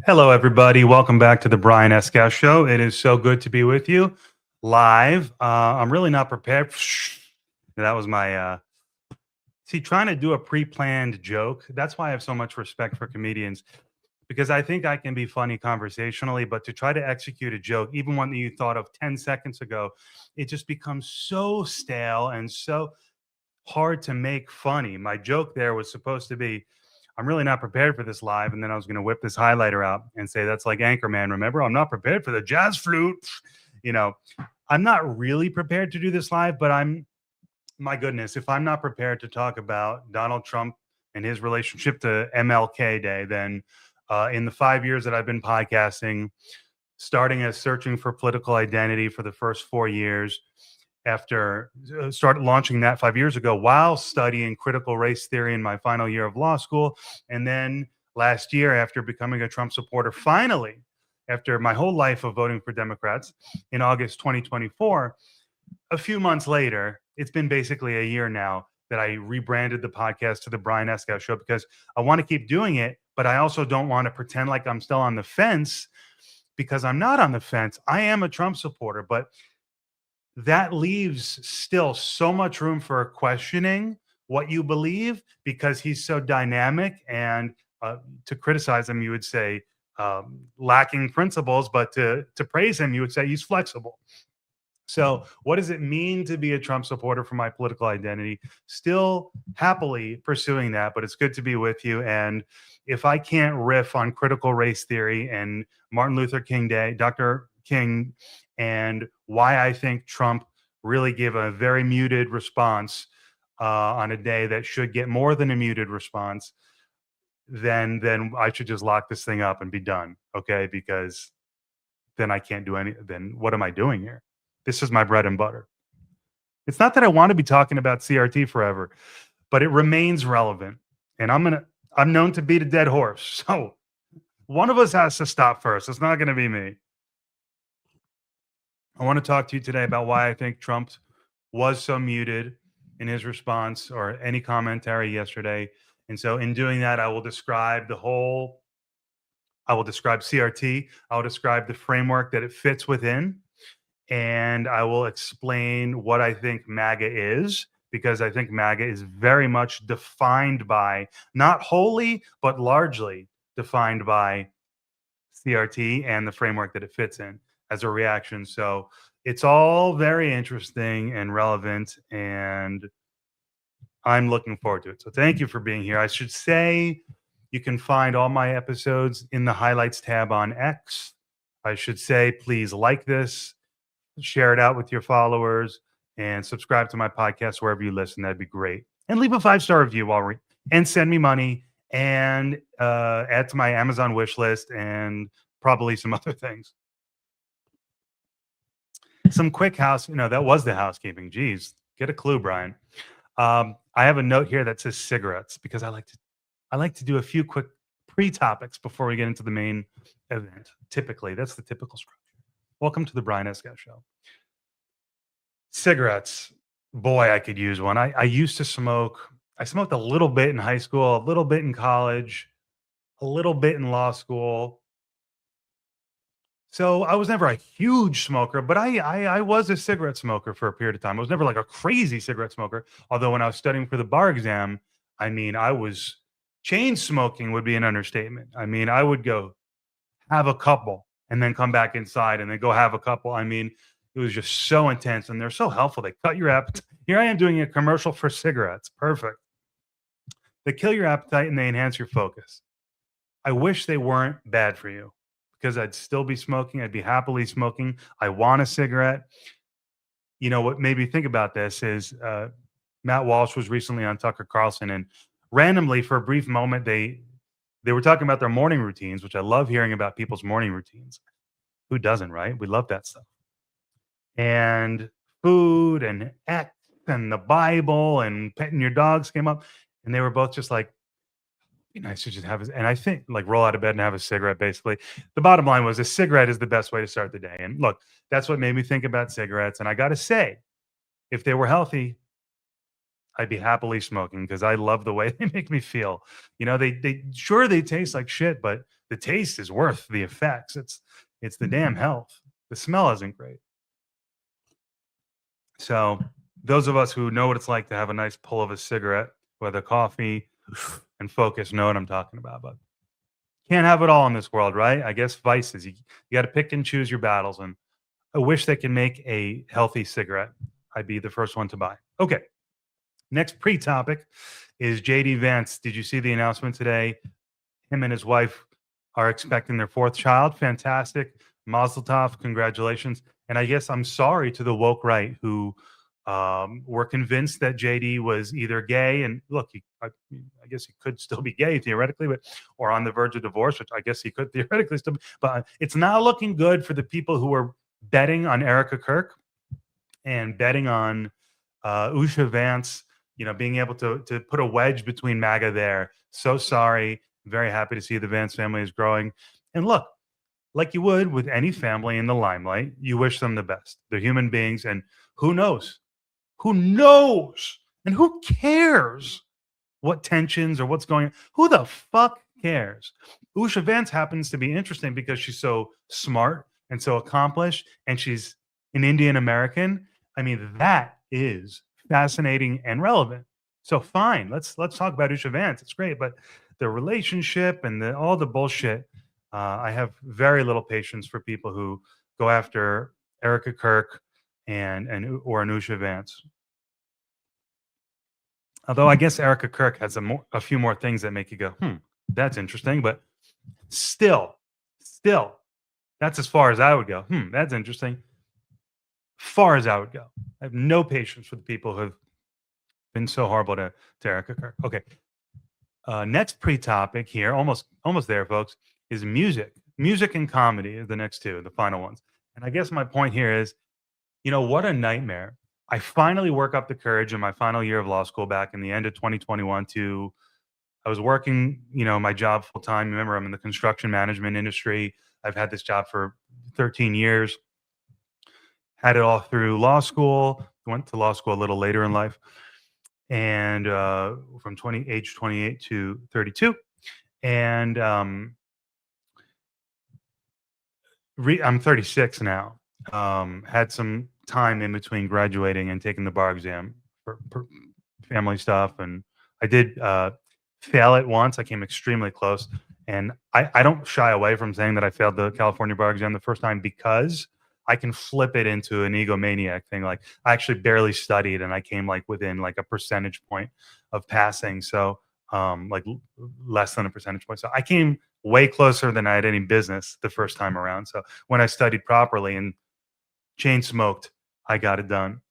Hello, everybody. Welcome back to the Brian Escal Show. It is so good to be with you live. I'm really not prepared. That was my trying to do a pre-planned joke. That's why I have so much respect for comedians because I think I can be funny conversationally, but to try to execute a joke, even one that you thought of 10 seconds ago, it just becomes so stale and so hard to make funny. My joke there was supposed to be, I'm really not prepared for this live. And then I was going to whip this highlighter out and say, that's like Anchorman. Remember, I'm not prepared for the jazz flute. You know, I'm not really prepared to do this live, but my goodness, if I'm not prepared to talk about Donald Trump and his relationship to MLK Day, then in the 5 years that I've been podcasting, starting as searching for political identity for the first 4 years, after started launching that 5 years ago while studying critical race theory in my final year of law school. And then last year, after becoming a Trump supporter, finally, after my whole life of voting for Democrats in August 2024, a few months later, it's been basically a year now that I rebranded the podcast to the Brian Escal Show because I want to keep doing it, but I also don't want to pretend like I'm still on the fence because I'm not on the fence. I am a Trump supporter, but that leaves still so much room for questioning what you believe because he's so dynamic. And to criticize him, you would say lacking principles, but to praise him, you would say he's flexible. So, what does it mean to be a Trump supporter for my political identity? Still happily pursuing that, but it's good to be with you. And if I can't riff on critical race theory and Martin Luther King Day, Dr. King, and why I think Trump really gave a very muted response on a day that should get more than a muted response, then I should just lock this thing up and be done. Okay, because then I can't do any. Then what am I doing here? This is my bread and butter. It's not that I want to be talking about CRT forever, but it remains relevant. And I'm known to beat a dead horse. So one of us has to stop first. It's not going to be me. I want to talk to you today about why I think Trump was so muted in his response or any commentary yesterday. And so in doing that, I will describe CRT. I will describe the framework that it fits within. And I will explain what I think MAGA is, because I think MAGA is very much defined by, not wholly, but largely defined by CRT and the framework that it fits in as a reaction. So it's all very interesting and relevant, and I'm looking forward to it. So thank you for being here. I should say you can find all my episodes in the highlights tab on X. I should say, please like this, share it out with your followers, and subscribe to my podcast wherever you listen. That'd be great. And leave a 5-star review and send me money and add to my Amazon wish list and probably some other things. Some quick that was the housekeeping. Geez, get a clue, Brian. I have a note here that says cigarettes because I like to do a few quick pre-topics before we get into the main event. Typically, that's the typical structure. Welcome to the Brian Escal Show. Cigarettes. Boy, I could use one. I used to smoke. I smoked a little bit in high school, a little bit in college, a little bit in law school. So I was never a huge smoker, but I was a cigarette smoker for a period of time. I was never like a crazy cigarette smoker. Although when I was studying for the bar exam, I mean, I was chain smoking would be an understatement. I mean, I would go have a couple and then come back inside and then go have a couple. I mean, it was just so intense and they're so helpful. They cut your appetite. Here I am doing a commercial for cigarettes. Perfect. They kill your appetite and they enhance your focus. I wish they weren't bad for you because I'd still be smoking. I'd be happily smoking. I want a cigarette. You know what made me think about this is Matt Walsh was recently on Tucker Carlson, and randomly for a brief moment they were talking about their morning routines, which I love hearing about people's morning routines. Who doesn't, right? We love that stuff. And food and X and the Bible and petting your dogs came up, and they were both just like, be nice to just have and I think like roll out of bed and have a cigarette. Basically, the bottom line was a cigarette is the best way to start the day. And look, that's what made me think about cigarettes. And I got to say, if they were healthy, I'd be happily smoking because I love the way they make me feel. They sure they taste like shit, but the taste is worth the effects. It's the damn health. The smell isn't great. So those of us who know what it's like to have a nice pull of a cigarette, whether coffee and focus, know what I'm talking about. But can't have it all in this world, right? I guess vices. You got to pick and choose your battles. And I wish they can make a healthy cigarette. I'd be the first one to buy. Okay. Next pre-topic is JD Vance. Did you see the announcement today? Him and his wife are expecting their fourth child. Fantastic. Mazel tov. Congratulations. And I guess I'm sorry to the woke right who were convinced that JD was either gay and look, I guess he could still be gay theoretically, but or on the verge of divorce, which I guess he could theoretically still be. But it's not looking good for the people who are betting on Erica Kirk and betting on Usha Vance, being able to put a wedge between MAGA there. So sorry. Very happy to see the Vance family is growing. And look, like you would with any family in the limelight, you wish them the best. They're human beings, and who knows? Who knows? And who cares what tensions or what's going on? Who the fuck cares? Usha Vance happens to be interesting because she's so smart and so accomplished, and she's an Indian American. I mean, that is fascinating and relevant. So fine, let's talk about Usha Vance. It's great, but the relationship and all the bullshit. I have very little patience for people who go after Erica Kirk or Anusha Vance. Although I guess Erica Kirk has a few more things that make you go, that's interesting. But still, that's as far as I would go. That's interesting. Far as I would go. I have no patience for the people who have been so horrible to Erica Kirk. Okay. Next pre-topic here, almost there, folks, is music. Music and comedy are the next two, the final ones. And I guess my point here is, what a nightmare. I finally work up the courage in my final year of law school back in the end of 2021 I was working, my job full time. Remember, I'm in the construction management industry. I've had this job for 13 years. Had it all through law school. Went to law school a little later in life, and from age 28 to 32, and I'm 36 now. Had some time in between graduating and taking the bar exam for family stuff, and I did fail it once. I came extremely close, and I don't shy away from saying that I failed the California bar exam the first time because I can flip it into an egomaniac thing. Like I actually barely studied, and I came like within like a percentage point of passing. So less than a percentage point. So I came way closer than I had any business the first time around. So when I studied properly and chain smoked, I got it done.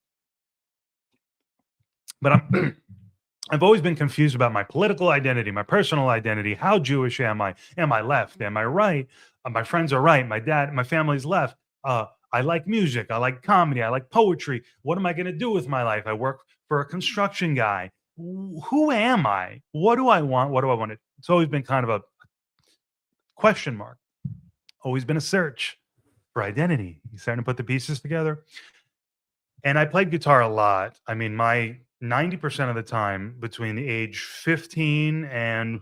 But I've always been confused about my political identity, my personal identity. How Jewish am I? Am I left? Am I right? My friends are right. My family's left. I like music. I like comedy. I like poetry. What am I going to do with my life? I work for a construction guy. Who am I? What do I want? What do I want to? It's always been kind of a question mark. Always been a search for identity. You're starting to put the pieces together. And I played guitar a lot. I mean, my 90% of the time between the age 15 and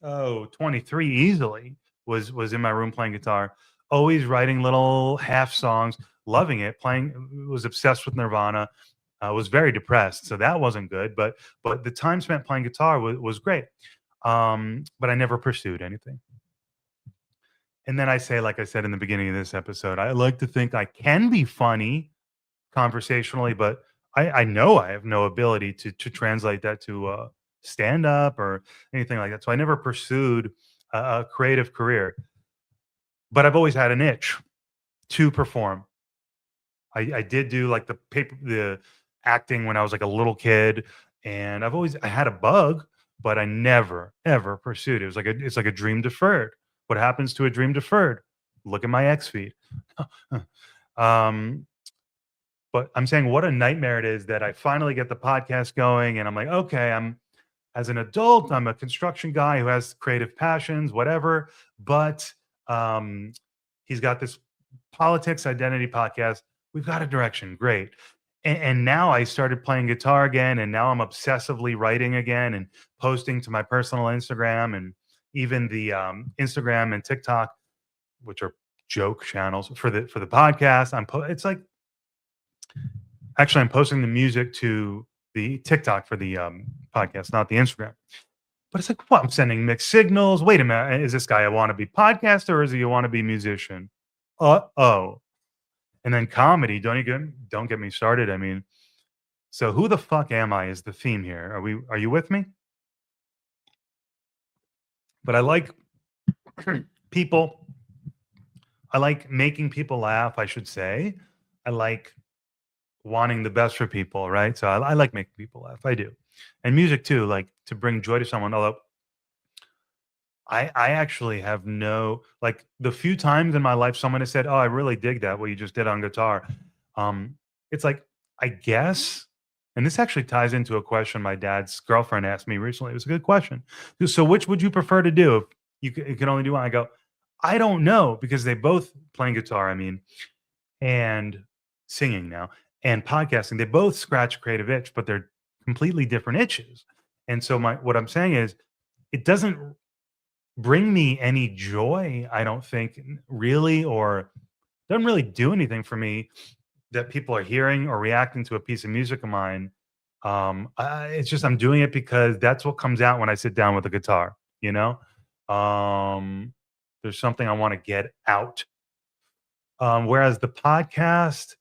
23 easily was in my room playing guitar, always writing little half songs, loving it, playing, was obsessed with Nirvana. Was very depressed, so that wasn't good. But the time spent playing guitar was great. But I never pursued anything. And then I say, like I said in the beginning of this episode, I like to think I can be funny conversationally, but I know I have no ability to translate that to stand up or anything like that. So I never pursued a creative career, but I've always had an itch to perform. I did do like the acting when I was like a little kid, and I had a bug, but I never ever pursued it. It's like a dream deferred. What happens to a dream deferred? Look at my X feed. um, but I'm saying what a nightmare it is that I finally get the podcast going, and I'm like, okay, as an adult, I'm a construction guy who has creative passions, whatever. But he's got this politics identity podcast. We've got a direction, great. and now I started playing guitar again, and now I'm obsessively writing again and posting to my personal Instagram and even the Instagram and TikTok, which are joke channels for the podcast. It's like actually I'm posting the music to the TikTok for the podcast, not the Instagram. But it's like, what? I'm sending mixed signals. Wait a minute, is this guy a wannabe podcaster or is he a wannabe musician? Oh, and then comedy. Don't get me started. I mean, so who the fuck am I? Is the theme here? Are you with me? But I like people. I like making people laugh. I should say. I like wanting the best for people, right? So I like making people laugh. I do, and music too. Like to bring joy to someone. Although I actually have no like the few times in my life someone has said, "Oh, I really dig that what you just did on guitar." It's like I guess, and this actually ties into a question my dad's girlfriend asked me recently. It was a good question. So, which would you prefer to do if you could only do one? I go, I don't know because they both playing guitar. I mean, and singing now and podcasting. They both scratch a creative itch, but they're completely different itches. And so my what I'm saying is, it doesn't bring me any joy, I don't think, really, or doesn't really do anything for me that people are hearing or reacting to a piece of music of mine. It's just I'm doing it because that's what comes out when I sit down with a guitar, you know? Um, there's something I want to get out. Whereas the podcast,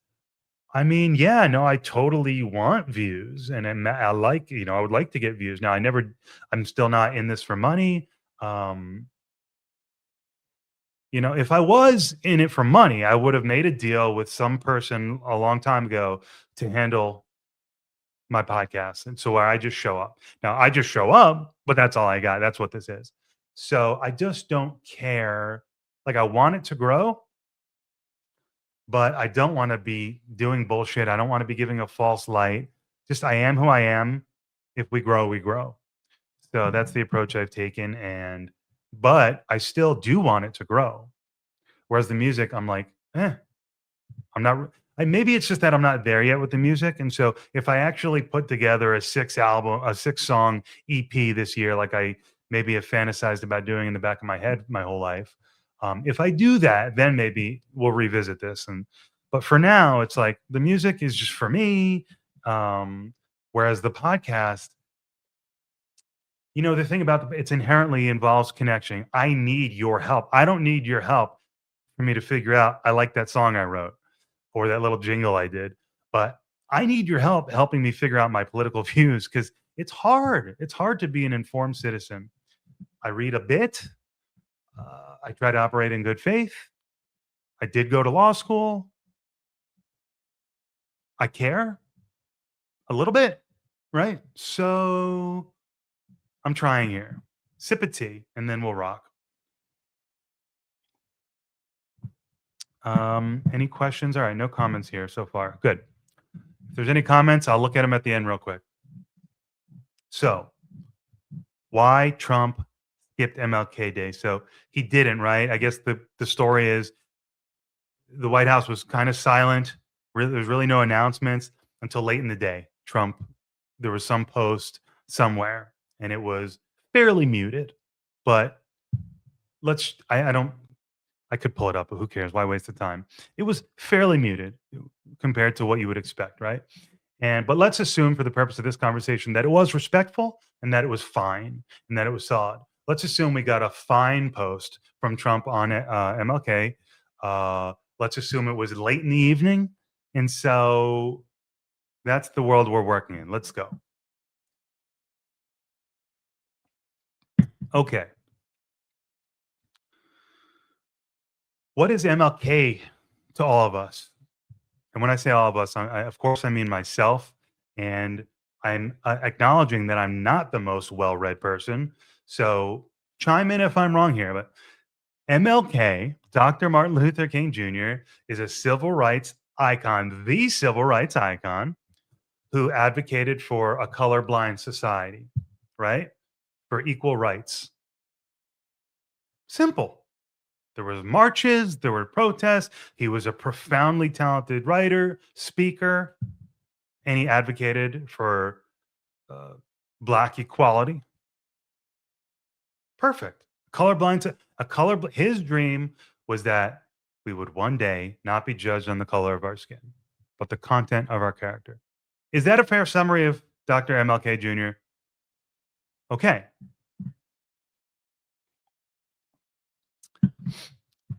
I mean, yeah, no, I totally want views and I like, I would like to get views. Now, I'm still not in this for money. Um, if I was in it for money, I would have made a deal with some person a long time ago to handle my podcast. And so where I just show up. Now I just show up, but that's all I got. That's what this is. So I just don't care. Like I want it to grow, but I don't want to be doing bullshit. I don't want to be giving a false light. Just I am who I am. If we grow, we grow. So that's the approach I've taken. But I still do want it to grow. Whereas the music, I'm like, I'm not. Maybe it's just that I'm not there yet with the music, and so if I actually put together a 6 song EP this year, like I maybe have fantasized about doing in the back of my head my whole life, if I do that, then maybe we'll revisit this. But for now, it's like the music is just for me. Um, Whereas the podcast, the thing about it's inherently involves connection. I need your help. I don't need your help for me to figure out I like that song I wrote or that little jingle I did. But I need your help helping me figure out my political views because it's hard. It's hard to be an informed citizen. I read a bit. I try to operate in good faith. I did go to law school. I care a little bit, right? So I'm trying here. Sip of tea, and then we'll rock. Any questions? All right, no comments here so far. Good. If there's any comments, I'll look at them at the end real quick. So, why Trump skipped MLK Day? So he didn't, right? I guess the story is the White House was kind of silent. There's really no announcements until late in the day. There was some post somewhere, and it was fairly muted. But I don't. I could pull it up, but who cares? Why waste the time? It was fairly muted compared to what you would expect, right? But let's assume for the purpose of this conversation that it was respectful and that it was fine and that it was solid. Let's assume we got a fine post from Trump on MLK. Let's assume it was late in the evening. And so that's the world we're working in. Let's go. Okay. What is MLK to all of us? And when I say all of us, of course, I mean myself. And I'm acknowledging that I'm not the most well read person. So chime in if I'm wrong here. But MLK, Dr. Martin Luther King Jr., is a civil rights icon, the civil rights icon who advocated for a colorblind society, right? For equal rights. Simple. There was marches, there were protests. He was a profoundly talented writer, speaker. and he advocated for uh, black equality. Perfect. Colorblind. His dream was that we would one day not be judged on the color of our skin, but the content of our character. Is that a fair summary of Dr. MLK Jr.? Okay.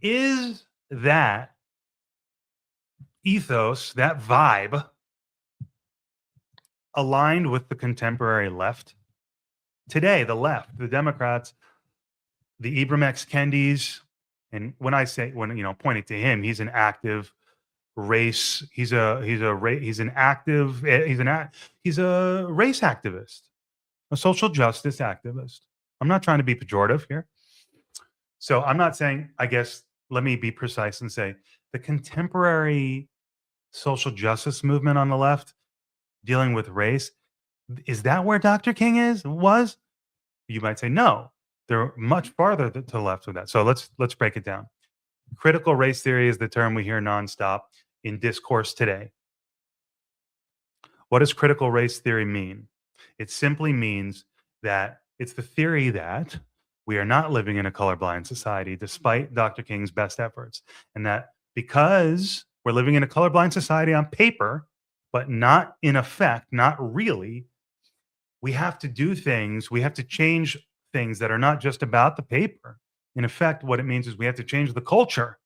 Is that ethos, that vibe, aligned with the contemporary left? Today, the left, the Democrats, the Ibram X. Kendis, and pointing to him, he's an active race. He's an active. He's a race activist, a social justice activist. I'm not trying to be pejorative here. So I'm not saying. I guess let me be precise and say the contemporary social justice movement on the left dealing with race, is that where Dr. King was? You might say no. They're much farther to the left with that. So let's break it down. Critical race theory is the term we hear nonstop in discourse today. What does critical race theory mean? It simply means that it's the theory that we are not living in a colorblind society despite Dr. King's best efforts. And that because we're living in a colorblind society on paper, but not in effect, not really, we have to do things, we have to change things that are not just about the paper. In effect, what it means is we have to change the culture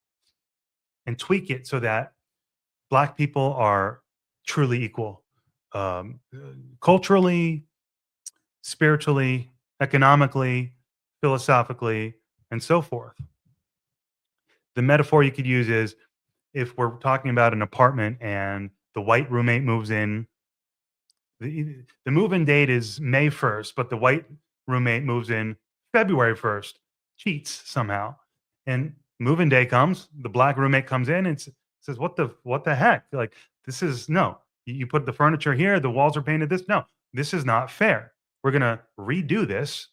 and tweak it so that Black people are truly equal, culturally, spiritually, economically, philosophically, and so forth. The metaphor you could use is if we're talking about an apartment and the white roommate moves in, the move-in date is May 1st, but the white roommate moves in February 1st, cheats somehow. And move-in day comes, the black roommate comes in and says, what the heck? Like, this is no. You put the furniture here, the walls are painted this. No, this is not fair. We're gonna redo this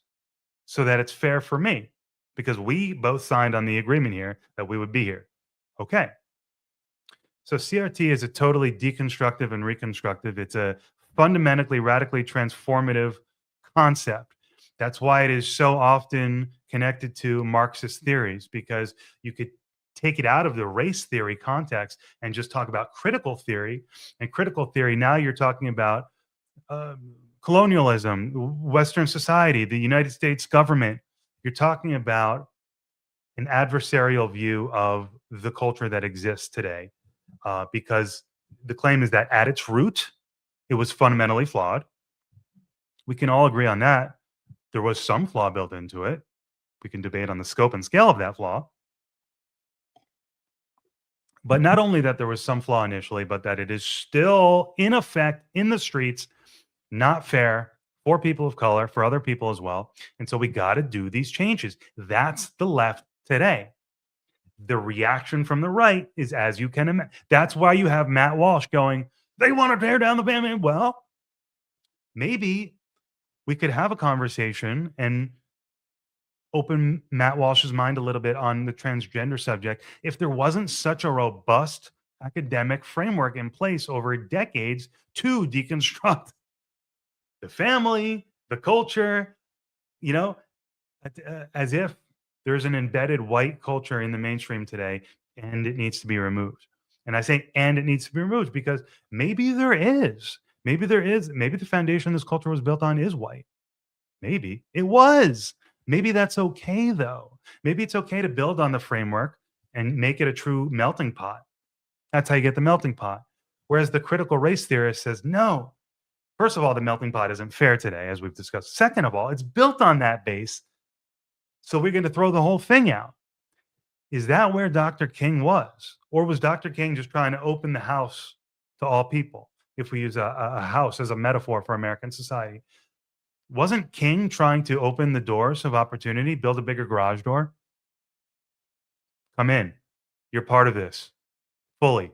so that it's fair for me because we both signed on the agreement here that we would be here. Okay. So CRT is a totally deconstructive and reconstructive. It's a fundamentally, radically transformative concept. That's why it is so often connected to Marxist theories, because you could take it out of the race theory context and just talk about critical theory. And critical theory, now you're talking about colonialism, Western society, the United States government. You're talking about an adversarial view of the culture that exists today, because the claim is that at its root, it was fundamentally flawed. We can all agree on that. There was some flaw built into it. We can debate on the scope and scale of that flaw. But not only that there was some flaw initially, but that it is still in effect in the streets, not fair for people of color, for other people as well. And so we got to do these changes. That's the left today. The reaction from the right is, as you can imagine, that's why you have Matt Walsh going, they want to tear down the family. Well, maybe we could have a conversation and open Matt Walsh's mind a little bit on the transgender subject if there wasn't such a robust academic framework in place over decades to deconstruct the family, the culture, you know, as if there's an embedded white culture in the mainstream today and it needs to be removed. And I say, and it needs to be removed because maybe there is. Maybe there is. Maybe the foundation this culture was built on is white. Maybe it was. Maybe that's okay, though. Maybe it's okay to build on the framework and make it a true melting pot. That's how you get the melting pot. Whereas the critical race theorist says, no, first of all, the melting pot isn't fair today, as we've discussed. Second of all, it's built on that base. So we're going to throw the whole thing out. Is that where Dr. King was? Or was Dr. King just trying to open the house to all people? If we use a house as a metaphor for American society, wasn't King trying to open the doors of opportunity, build a bigger garage door? Come in. You're part of this fully.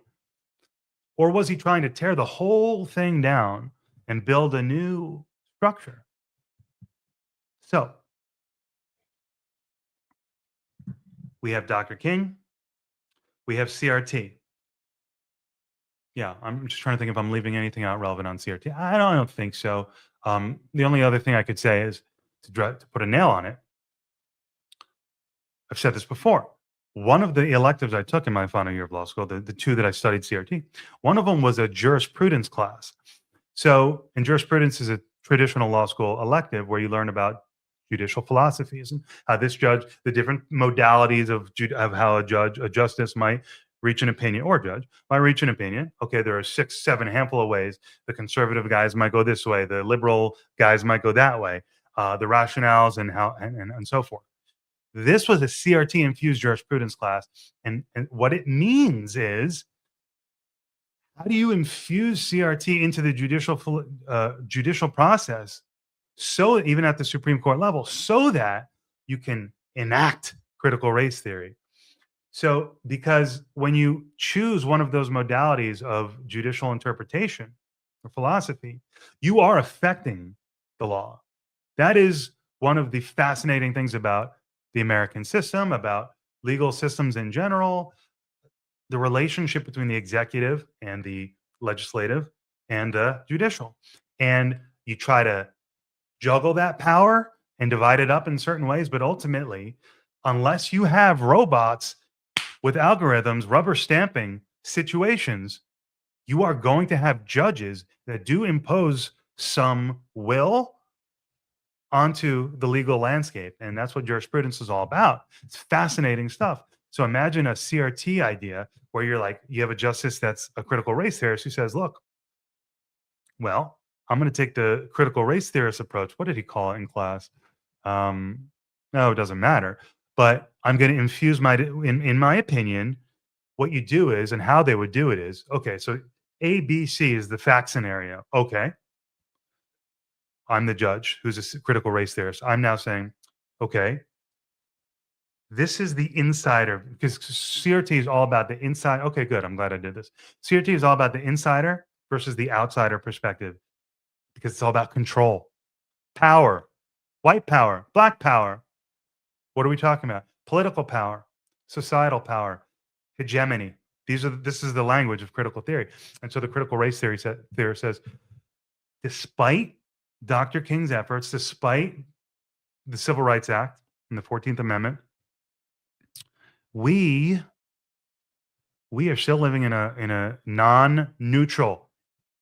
Or was he trying to tear the whole thing down and build a new structure? So we have Dr. King, we have CRT. Yeah, I'm just trying to think if I'm leaving anything out relevant on CRT. I don't think so. The only other thing I could say is to put a nail on it. I've said this before. One of the electives I took in my final year of law school, the two that I studied CRT, one of them was a jurisprudence class. So, and jurisprudence is a traditional law school elective where you learn about judicial philosophies and how this judge, the different modalities of how a justice might reach an opinion, or judge might reach an opinion. Okay, there are six, seven, handful of ways. The conservative guys might go this way. The liberal guys might go that way. The rationales and how and so forth. This was a CRT infused jurisprudence class, and what it means is, how do you infuse CRT into the judicial process, so even at the Supreme Court level, so that you can enact critical race theory? So, because when you choose one of those modalities of judicial interpretation or philosophy, you are affecting the law. That is one of the fascinating things about the American system, about legal systems in general, the relationship between the executive and the legislative and the judicial. And you try to juggle that power and divide it up in certain ways. But ultimately, unless you have robots with algorithms rubber stamping situations, you are going to have judges that do impose some will onto the legal landscape. And that's what jurisprudence is all about. It's fascinating stuff. So imagine a CRT idea where you're like, you have a justice that's a critical race theorist who says, look, well, I'm going to take the critical race theorist approach. What did he call it in class? Um, no, it doesn't matter. But I'm going to infuse in my opinion, what you do is, and how they would do it is, okay, so A, B, C is the fact scenario. Okay, I'm the judge who's a critical race theorist. I'm now saying, okay, this is the insider, because CRT is all about the inside. Okay, good. I'm glad I did this. CRT is all about the insider versus the outsider perspective, because it's all about control, power, white power, black power. What are we talking about? Political power, societal power, hegemony. This is the language of critical theory. And so the critical race theory says, despite Dr. King's efforts, despite the Civil Rights Act and the 14th Amendment, we are still living in a non-neutral,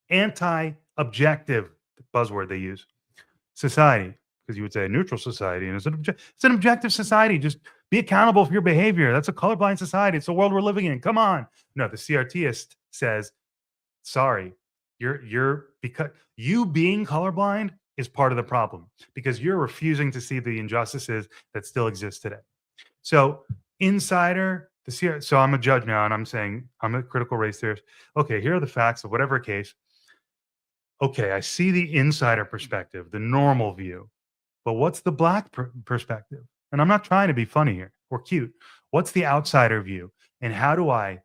anti-objective buzzword they use society, because you would say a neutral society, and it's an objective society. Just be accountable for your behavior. That's a colorblind society. It's the world we're living in. Come on. No, the CRTist says, sorry, because you being colorblind is part of the problem, because you're refusing to see the injustices that still exist today. So insider, so I'm a judge now, and I'm saying I'm a critical race theorist. Okay, here are the facts of whatever case. Okay, I see the insider perspective, the normal view, but what's the black perspective? And I'm not trying to be funny here or cute. What's the outsider view? And how do I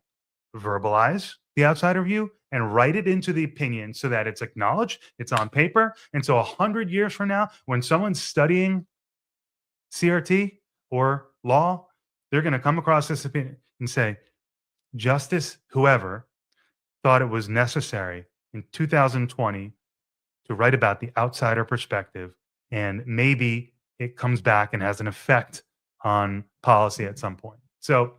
verbalize the outsider view and write it into the opinion so that it's acknowledged, it's on paper? And so 100 years from now, when someone's studying CRT or law, they're going to come across this opinion and say, Justice whoever thought it was necessary in 2020 to write about the outsider perspective, and maybe it comes back and has an effect on policy at some point. So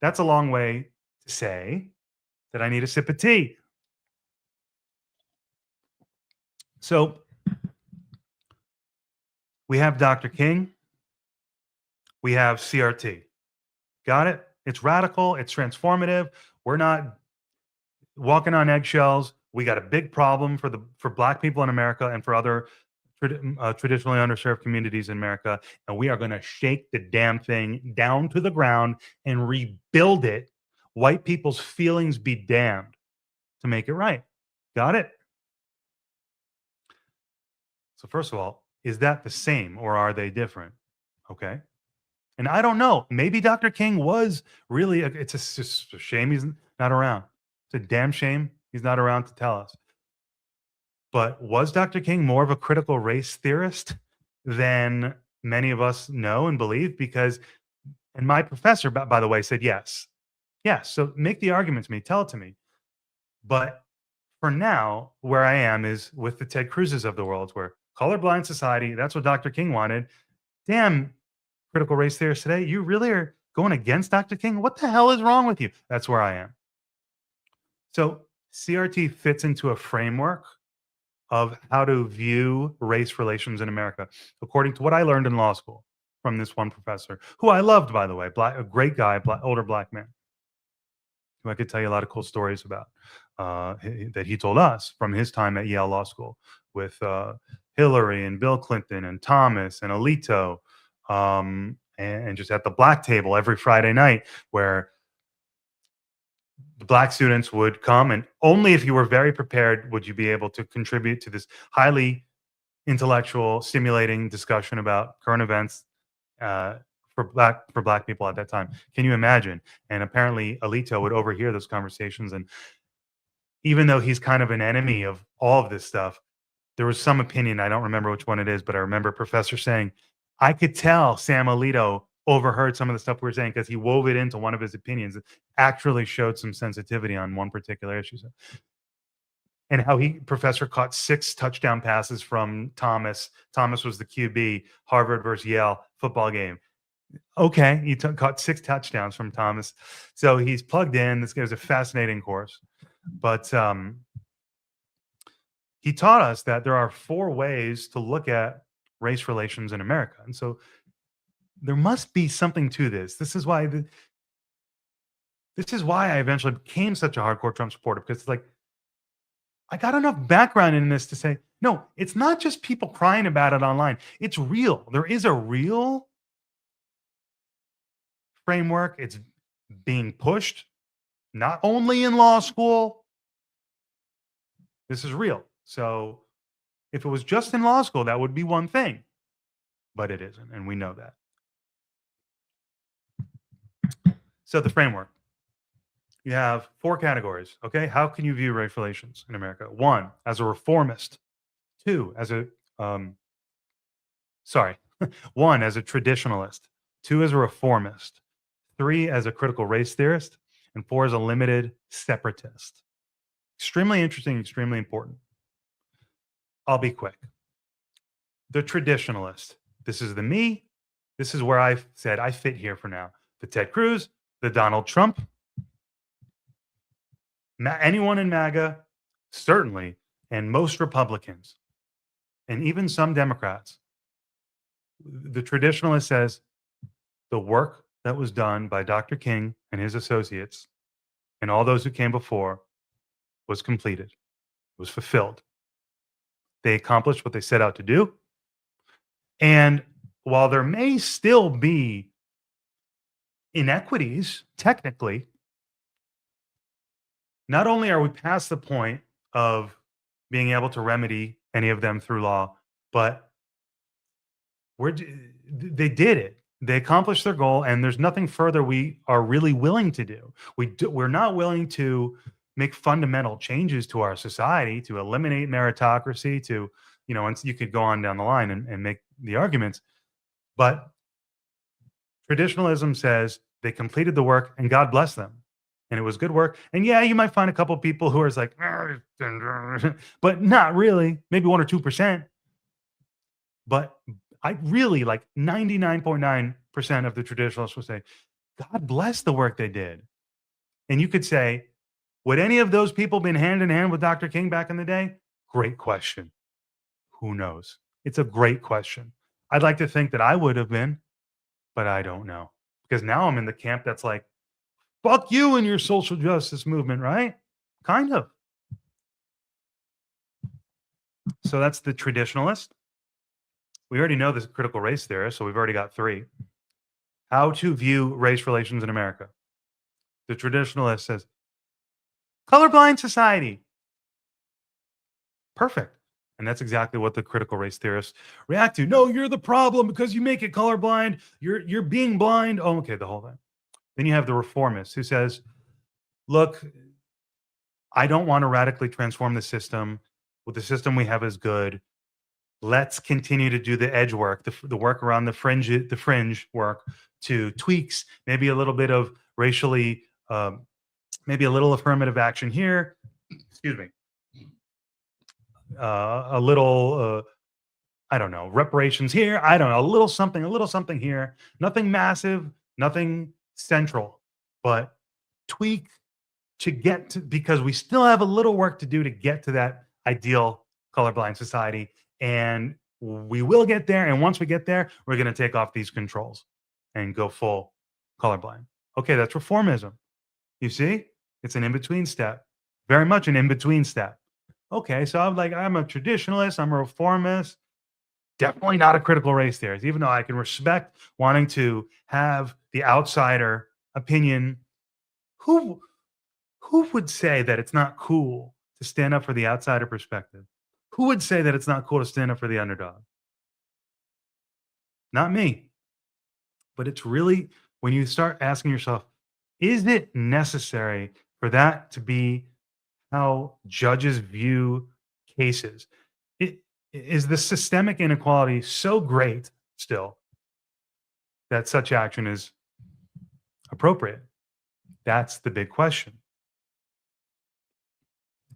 that's a long way to say that I need a sip of tea. So we have Dr. King, we have CRT. Got it? It's radical, it's transformative. We're not walking on eggshells. We got a big problem for Black people in America and for other traditionally underserved communities in America, and we are going to shake the damn thing down to the ground and rebuild it. White people's feelings be damned, to make it right. Got it? So first of all, is that the same or are they different? Okay. And I don't know. Maybe Dr. King was really, it's just a shame he's not around. It's a damn shame he's not around to tell us. But was Dr. King more of a critical race theorist than many of us know and believe? Because, and my professor, by the way, said yes. Yes. So make the argument to me, tell it to me. But for now, where I am is with the Ted Cruzes of the world, where colorblind society, that's what Dr. King wanted. Damn, critical race theorists today, you really are going against Dr. King? What the hell is wrong with you? That's where I am. So CRT fits into a framework of how to view race relations in America, according to what I learned in law school from this one professor, who I loved, by the way, a great guy, older black man, who I could tell you a lot of cool stories about that he told us from his time at Yale Law School with Hillary and Bill Clinton and Thomas and Alito, and just at the black table every Friday night, where the black students would come, and only if you were very prepared would you be able to contribute to this highly intellectual, stimulating discussion about current events uh, for black people at that time. Can you imagine? And apparently, Alito would overhear those conversations, and even though he's kind of an enemy of all of this stuff, there was some opinion. I don't remember which one it is, but I remember a professor saying, "I could tell Sam Alito overheard some of the stuff we were saying because he wove it into one of his opinions. It actually showed some sensitivity on one particular issue." So, and how professor caught 6 touchdown passes from Thomas. Thomas was the QB, Harvard versus Yale football game. Okay, he caught 6 touchdowns from Thomas. So he's plugged in. This was a fascinating course. But he taught us that there are 4 ways to look at race relations in America. And so there must be something to this. This is why I eventually became such a hardcore Trump supporter, because it's like, I got enough background in this to say, no, it's not just people crying about it online. It's real. There is a real framework. It's being pushed, not only in law school. This is real. So if it was just in law school, that would be one thing, but it isn't. And we know that. So the framework, you have 4 categories. Okay. How can you view race relations in America? 1, as a reformist. 2, as a, 1, as a traditionalist. 2, as a reformist. 3, as a critical race theorist. And 4, as a limited separatist. Extremely interesting, extremely important. I'll be quick. The traditionalist. This is the me. This is where I said I fit here for now. The Ted Cruz, the Donald Trump, anyone in MAGA, certainly, and most Republicans, and even some Democrats. The traditionalist says the work that was done by Dr. King and his associates and all those who came before was completed, was fulfilled. They accomplished what they set out to do. And while there may still be inequities, technically, not only are we past the point of being able to remedy any of them through law, but they did it. They accomplished their goal, and there's nothing further we are really willing to do. We're not willing to make fundamental changes to our society, to eliminate meritocracy, to, and you could go on down the line and make the arguments. But traditionalism says they completed the work and God bless them. And it was good work. And yeah, you might find a couple people who are like, but not really, maybe 1 or 2%. But I really, like 99.9% of the traditionalists will say, God bless the work they did. And you could say, would any of those people been hand in hand with Dr. King back in the day? Great question. Who knows? It's a great question. I'd like to think that I would have been, but I don't know. Because now I'm in the camp that's like, fuck you and your social justice movement, right? Kind of. So that's the traditionalist. We already know this critical race theorist, so we've already got 3. How to view race relations in America. The traditionalist says, colorblind society. Perfect. And that's exactly what the critical race theorists react to. No, you're the problem because you make it colorblind. You're being blind. Oh, okay, the whole thing. Then you have the reformist who says, look, I don't want to radically transform the system. Well, the system we have is good. Let's continue to do the edge work, the work around the fringe work, to tweaks, maybe a little bit of racially, maybe a little affirmative action here, excuse me, a little, I don't know, reparations here. I don't know, a little something here. Nothing massive, nothing central, but tweak to get to, because we still have a little work to do to get to that ideal colorblind society. And we will get there. And once we get there, we're going to take off these controls and go full colorblind. Okay, that's reformism. You see, it's an in between step, very much an in between step. Okay, so I'm a traditionalist, I'm a reformist, definitely not a critical race theorist, even though I can respect wanting to have the outsider opinion. Who who would say that it's not cool to stand up for the outsider perspective? Who would say that it's not cool to stand up for the underdog? Not me. But it's really when you start asking yourself, is it necessary for that to be how judges view cases? It, is the systemic inequality so great still that such action is appropriate? That's the big question.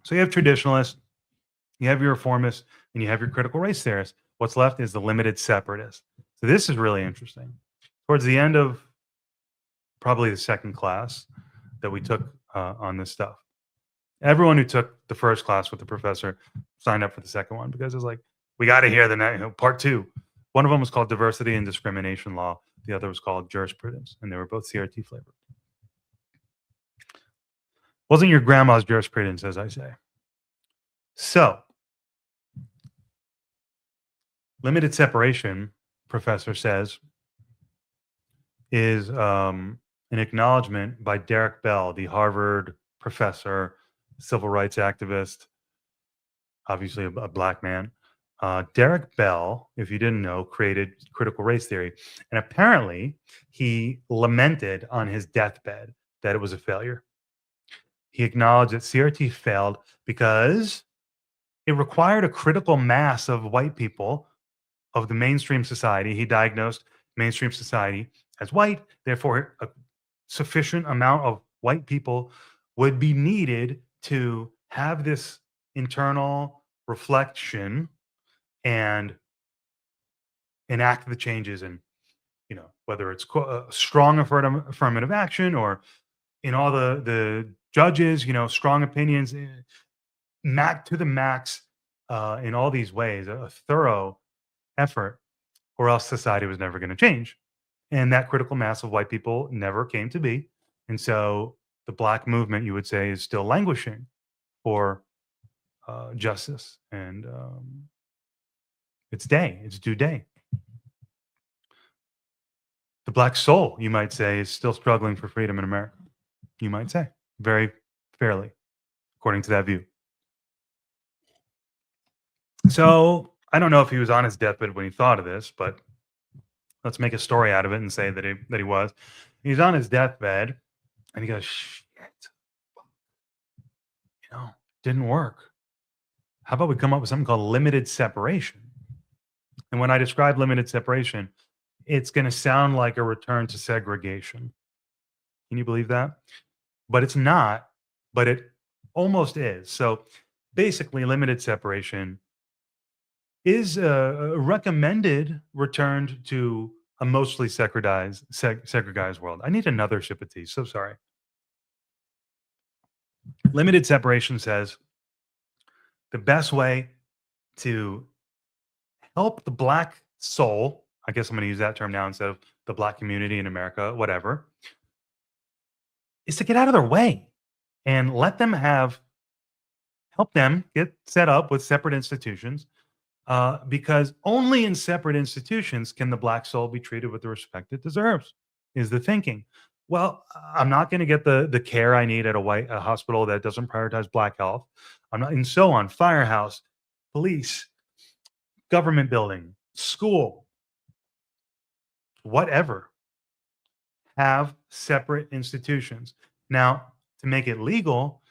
So you have traditionalists, you have your reformists, and you have your critical race theorists. What's left is the limited separatists. So this is really interesting. Towards the end of probably the second class that we took on this stuff, everyone who took the first class with the professor signed up for the second one because it's like, we got to hear part two. One of them was called diversity and discrimination law. The other was called jurisprudence, and they were both CRT flavored. Wasn't your grandma's jurisprudence, as I say. So, limited separation, professor says, is an acknowledgement by Derek Bell, the Harvard professor, civil rights activist, obviously a black man. Derek Bell, if you didn't know, created critical race theory. And apparently, he lamented on his deathbed that it was a failure. He acknowledged that CRT failed because it required a critical mass of white people of the mainstream society. He diagnosed mainstream society as white. Therefore, a sufficient amount of white people would be needed to have this internal reflection and enact the changes. And whether it's strong affirmative action or in all the judges, strong opinions, to the max, in all these ways, a thorough effort, or else society was never going to change. And that critical mass of white people never came to be. And so the black movement, you would say, is still languishing for justice. And it's due day. The black soul, you might say, is still struggling for freedom in America. You might say, very fairly, according to that view. So I don't know if he was on his deathbed when he thought of this, but let's make a story out of it and say that he was. He's on his deathbed, and he goes, "Shit, didn't work. How about we come up with something called limited separation?" And when I describe limited separation, it's going to sound like a return to segregation. Can you believe that? But it's not, but it almost is. So basically, limited separation is a recommended return to a mostly segregized world. I need another sip of tea. So sorry. Limited separation says the best way to help the black soul, I guess I'm going to use that term now instead of the black community in America, whatever, is to get out of their way and help them get set up with separate institutions. Because only in separate institutions can the black soul be treated with the respect it deserves, is the thinking. Well, I'm not going to get the care I need at a hospital that doesn't prioritize black health. I'm not, and so on. Firehouse, police, government building, school, whatever, have separate institutions. Now, to make it legal,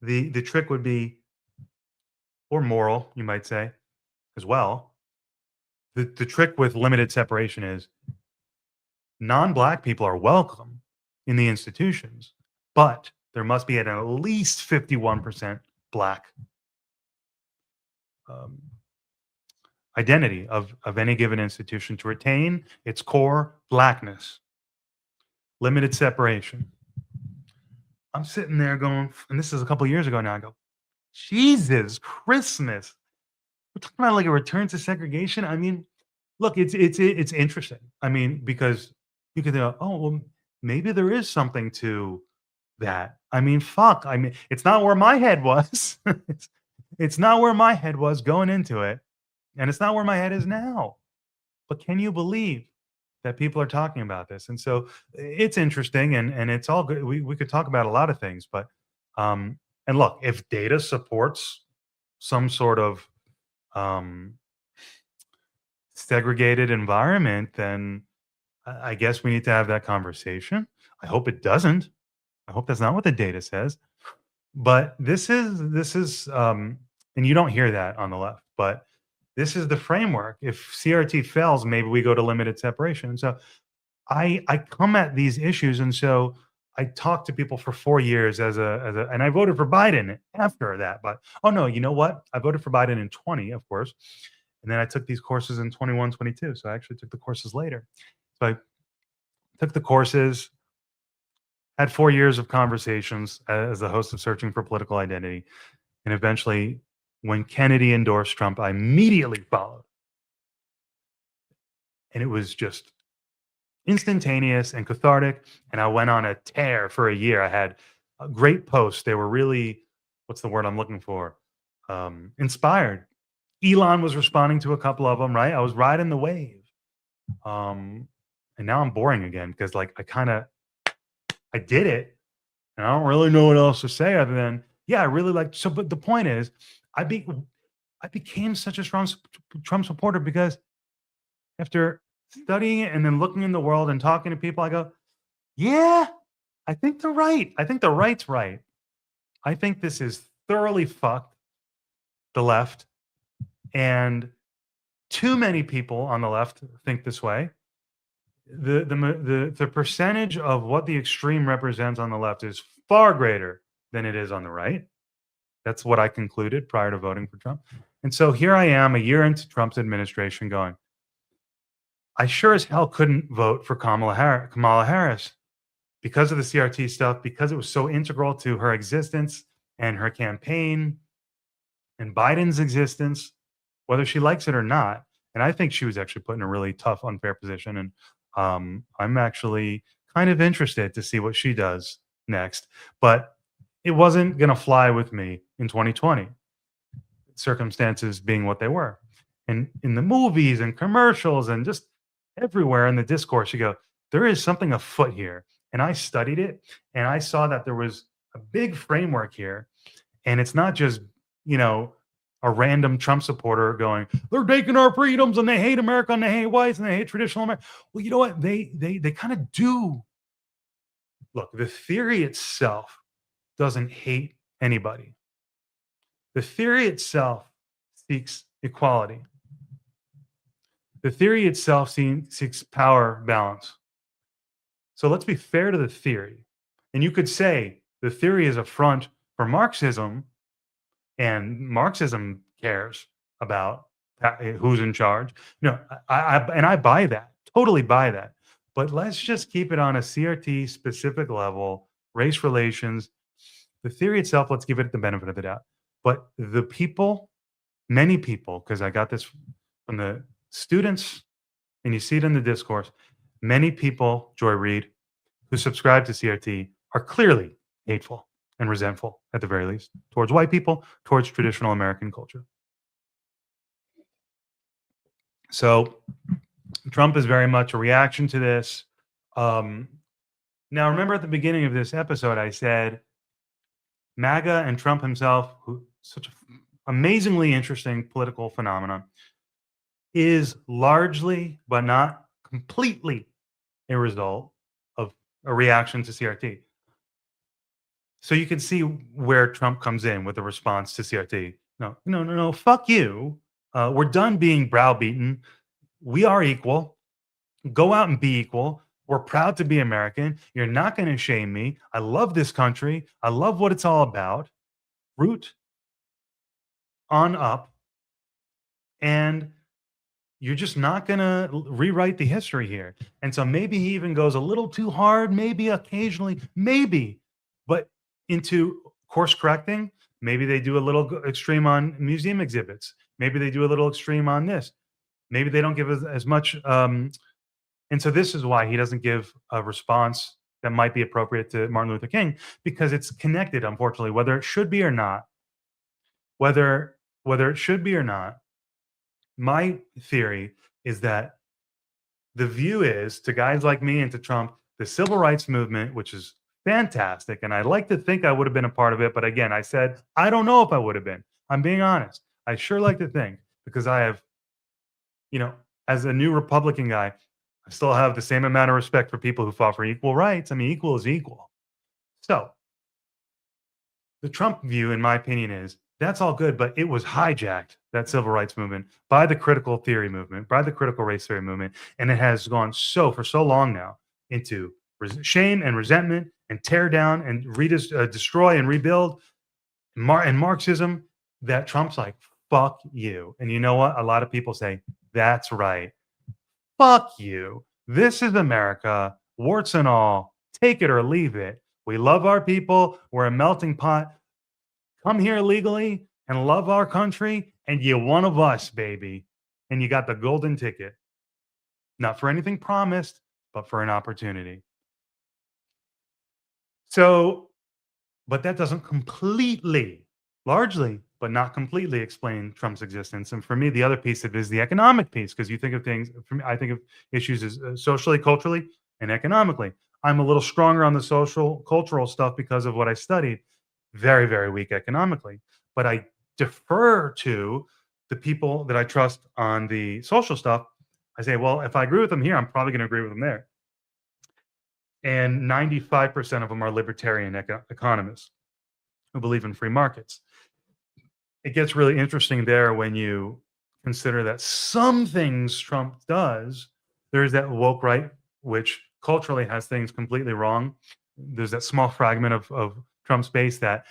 the trick would be, or moral, you might say, as well. The trick with limited separation is non-black people are welcome in the institutions, but there must be at least 51% black um, identity of any given institution to retain its core blackness, limited separation. I'm sitting there going, and this is a couple years ago now. I go, Jesus Christmas. We're talking about like a return to segregation. I mean, look, it's interesting. I mean, because you could go, oh, well, maybe there is something to that. I mean, fuck. I mean, it's not where my head was. It's not where my head was going into it, and it's not where my head is now. But can you believe that people are talking about this? And so it's interesting, and it's all good. We could talk about a lot of things, but and look, if data supports some sort of um, segregated environment, then I guess we need to have that conversation. I hope it doesn't. I hope that's not what the data says. But and you don't hear that on the left, but this is the framework. If CRT fails, maybe we go to limited separation. And so I come at these issues, and so I talked to people for 4 years and I voted for Biden after that. But oh no, you know what? I voted for Biden in 20, of course, and then I took these courses in 21, 22. So I actually took the courses later. So I took the courses, had 4 years of conversations as the host of Searching for Political Identity, and eventually, when Kennedy endorsed Trump, I immediately followed, and it was just instantaneous and cathartic. And I went on a tear for a year. I had great posts. They were really, what's the word I'm looking for? Inspired. Elon was responding to a couple of them, right? I was riding the wave. And now I'm boring again because, like, I did it, and I don't really know what else to say other than, yeah, I really like. So, but the point is, I became such a strong Trump supporter because after studying it and then looking in the world and talking to people, I go, yeah, I think they're right. I think the right's right. I think this is thoroughly fucked, the left, and too many people on the left think this way. The percentage of what the extreme represents on the left is far greater than it is on the right. That's what I concluded prior to voting for Trump. And so here I am a year into Trump's administration going, I sure as hell couldn't vote for Kamala Harris because of the CRT stuff, because it was so integral to her existence and her campaign and Biden's existence, whether she likes it or not. And I think she was actually put in a really tough, unfair position. And I'm actually kind of interested to see what she does next. But it wasn't going to fly with me in 2020, circumstances being what they were. And in the movies and commercials and just everywhere in the discourse, you go, there is something afoot here. And I studied it and I saw that there was a big framework here. And it's not just, you know, a random Trump supporter going, they're taking our freedoms and they hate America and they hate whites and they hate traditional America. Well, you know what? They kind of do. Look, the theory itself doesn't hate anybody. The theory itself seeks equality. The theory itself seeks power balance. So let's be fair to the theory. And you could say the theory is a front for Marxism, and Marxism cares about who's in charge. No, I buy that, totally buy that. But let's just keep it on a CRT specific level, race relations. The theory itself, let's give it the benefit of the doubt. But the people, many people, because I got this from the students, and you see it in the discourse, many people, Joy Reid, who subscribe to CRT are clearly hateful and resentful, at the very least, towards white people, towards traditional American culture. So Trump is very much a reaction to this. Now, remember at the beginning of this episode, I said MAGA and Trump himself, who such an amazingly interesting political phenomenon, is largely, but not completely, a result of a reaction to CRT. So you can see where Trump comes in with a response to CRT. No, fuck you. We're done being browbeaten. We are equal. Go out and be equal. We're proud to be American. You're not going to shame me. I love this country. I love what it's all about. Root on up, and you're just not going to rewrite the history here. And so maybe he even goes a little too hard, maybe occasionally, maybe, but into course correcting. Maybe they do a little extreme on museum exhibits. Maybe they do a little extreme on this. Maybe they don't give as much. And so this is why he doesn't give a response that might be appropriate to Martin Luther King, because it's connected, unfortunately, whether it should be or not, whether it should be or not. My theory is that the view is, to guys like me and to Trump, the civil rights movement, which is fantastic, and I like to think I would have been a part of it, but again, I said I don't know if I would have been. I'm being honest. I sure like to think, because I have, you know, as a new Republican guy, I still have the same amount of respect for people who fought for equal rights. I mean, equal is equal. So the Trump view, in my opinion, is that's all good, but it was hijacked, that civil rights movement, by the critical theory movement, by the critical race theory movement. And it has gone for so long now into shame and resentment and tear down and destroy and rebuild and Marxism, that Trump's like, fuck you. And you know what? A lot of people say, that's right. Fuck you. This is America, warts and all. Take it or leave it. We love our people. We're a melting pot. Come here legally and love our country, and you're one of us, baby. And you got the golden ticket. Not for anything promised, but for an opportunity. So, but that doesn't completely, largely, but not completely explain Trump's existence. And for me, the other piece of it is the economic piece, because you think of things, for me, I think of issues as socially, culturally, and economically. I'm a little stronger on the social, cultural stuff because of what I studied. Very, very weak economically. But I defer to the people that I trust on the social stuff. I say, well, if I agree with them here, I'm probably going to agree with them there. And 95% of them are libertarian economists who believe in free markets. It gets really interesting there when you consider that some things Trump does, there's that woke right, which culturally has things completely wrong. There's that small fragment of Trump's base that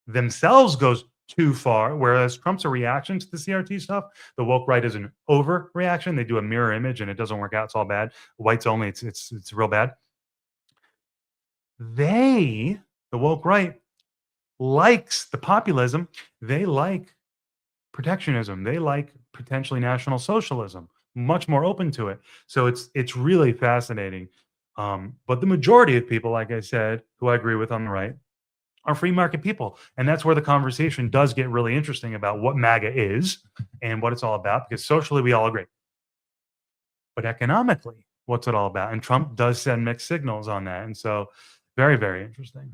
themselves goes too far, whereas Trump's a reaction to the CRT stuff. The woke right is an overreaction. They do a mirror image and it doesn't work out. It's all bad. Whites only. It's real bad. The woke right, likes the populism. They like protectionism. They like potentially national socialism. Much more open to it. So it's really fascinating. But the majority of people, like I said, who I agree with on the right, are free market people, and that's where the conversation does get really interesting about what MAGA is and what it's all about. Because socially, we all agree, but economically, what's it all about? And Trump does send mixed signals on that, and so very, very interesting.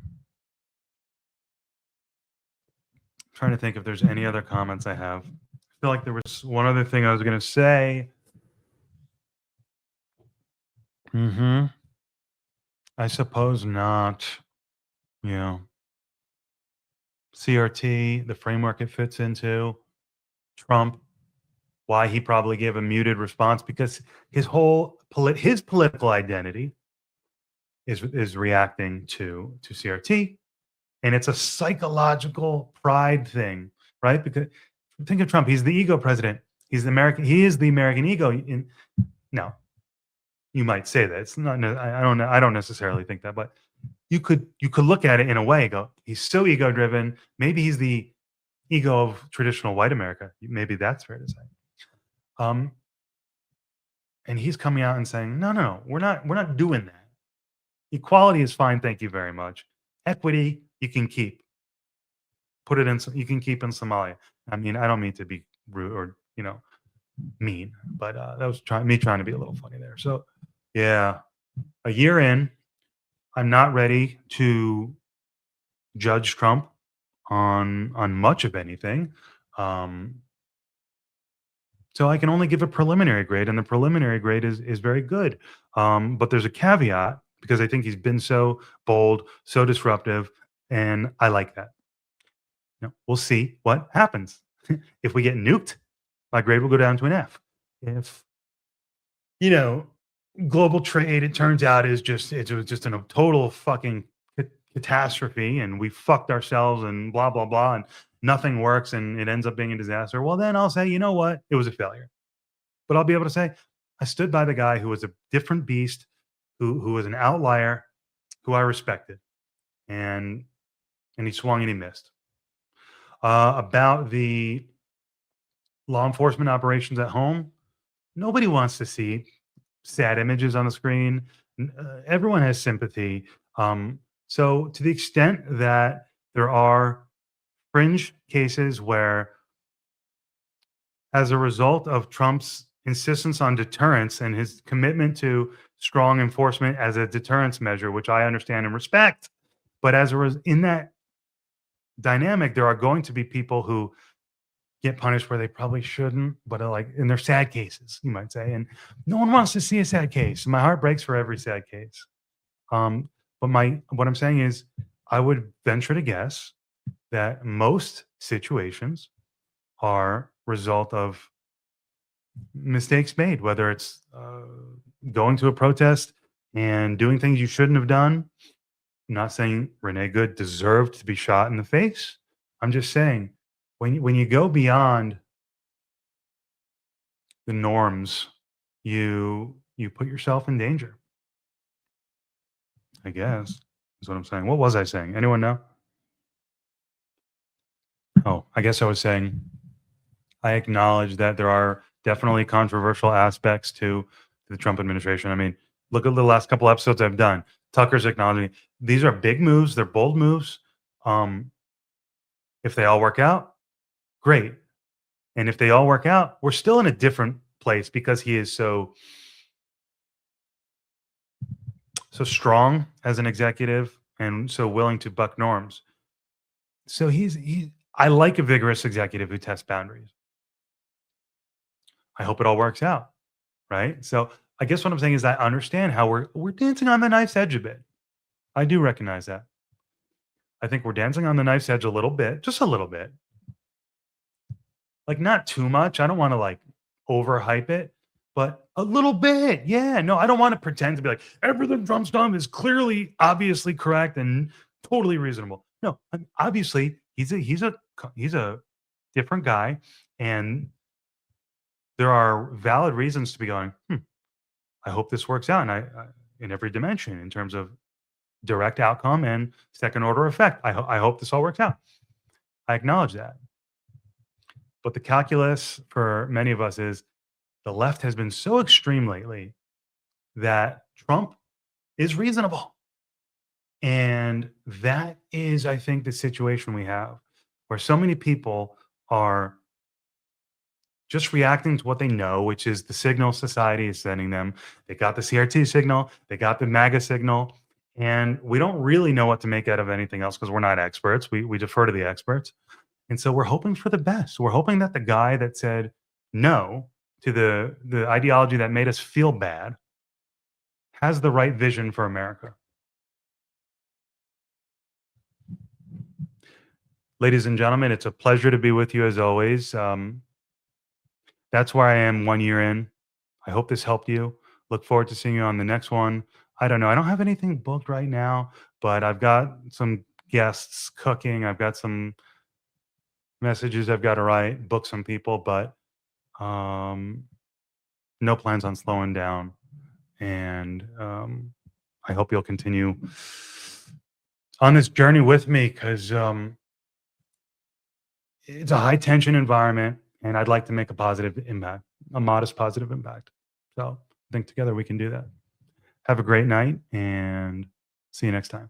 Trying to think if there's any other comments I have. I feel like there was one other thing I was going to say. I suppose not. Yeah. CRT, the framework it fits into. Trump, why he probably gave a muted response, because his whole his political identity is reacting to CRT, and it's a psychological pride thing, right? Because think of Trump, he's the ego president. He's the American. He is the American ego. Now, you might say that it's not. I don't necessarily think that, but you could look at it in a way. Go, he's so ego driven. Maybe he's the ego of traditional white America. Maybe that's fair to say. And he's coming out and saying, no, we're not doing that. Equality is fine, thank you very much. Equity, you can keep. Put it in. You can keep in Somalia. I mean, I don't mean to be rude or mean, but that was me trying to be a little funny there. So, yeah, a year in, I'm not ready to judge Trump on much of anything. So I can only give a preliminary grade, and the preliminary grade is very good. But there's a caveat, because I think he's been so bold, so disruptive, and I like that. We'll see what happens. If we get nuked, my grade will go down to an F. If global trade, it turns out, is just a total fucking catastrophe, and we fucked ourselves and blah blah blah, and nothing works and it ends up being a disaster, well, then I'll say, you know what? It was a failure. But I'll be able to say, I stood by the guy who was a different beast, who was an outlier, who I respected, and he swung and he missed. About the law enforcement operations at home, nobody wants to see sad images on the screen. Everyone has sympathy. So, to the extent that there are fringe cases where, as a result of Trump's insistence on deterrence and his commitment to strong enforcement as a deterrence measure, which I understand and respect, but in that dynamic, there are going to be people who get punished where they probably shouldn't, but are like in their sad cases, you might say. And no one wants to see a sad case. My heart breaks for every sad case. Um, but what I'm saying is, I would venture to guess that most situations are result of mistakes made, whether it's going to a protest and doing things you shouldn't have done. I'm not saying Renee Good deserved to be shot in the face. I'm just saying, when you go beyond the norms, you put yourself in danger. I guess is what I'm saying. What was I saying? Anyone know? Oh, I guess I was saying I acknowledge that there are definitely controversial aspects to the Trump administration. I mean, look at the last couple episodes I've done. Tucker's acknowledging these are big moves. They're bold moves. Um, if they all work out, great. And if they all work out, we're still in a different place because he is so strong as an executive and so willing to buck norms. So I like a vigorous executive who tests boundaries. I hope it all works out, right? So I guess what I'm saying is I understand how we're dancing on the knife's edge a bit. I do recognize that. I think we're dancing on the knife's edge a little bit, just a little bit. Like not too much. I don't want to like overhype it, but a little bit. Yeah. No, I don't want to pretend to be like everything Trump's done is clearly, obviously correct and totally reasonable. No, obviously he's a different guy, and there are valid reasons to be going. I hope this works out, and I in every dimension in terms of direct outcome and second order effect. I hope this all works out. I acknowledge that. But the calculus for many of us is the left has been so extreme lately that Trump is reasonable. And that is, I think, the situation we have where so many people are just reacting to what they know, which is the signal society is sending them. They got the CRT signal, they got the MAGA signal, and we don't really know what to make out of anything else because we're not experts. We defer to the experts. And so we're hoping for the best. We're hoping that the guy that said no to the ideology that made us feel bad has the right vision for America. Ladies and gentlemen, it's a pleasure to be with you as always. That's where I am 1 year in. I hope this helped you. Look forward to seeing you on the next one. I don't know. I don't have anything booked right now, but I've got some guests cooking. I've got some messages I've got to write, book some people, but no plans on slowing down. And I hope you'll continue on this journey with me because it's a high tension environment and I'd like to make a positive impact, a modest positive impact. So I think together we can do that. Have a great night and see you next time.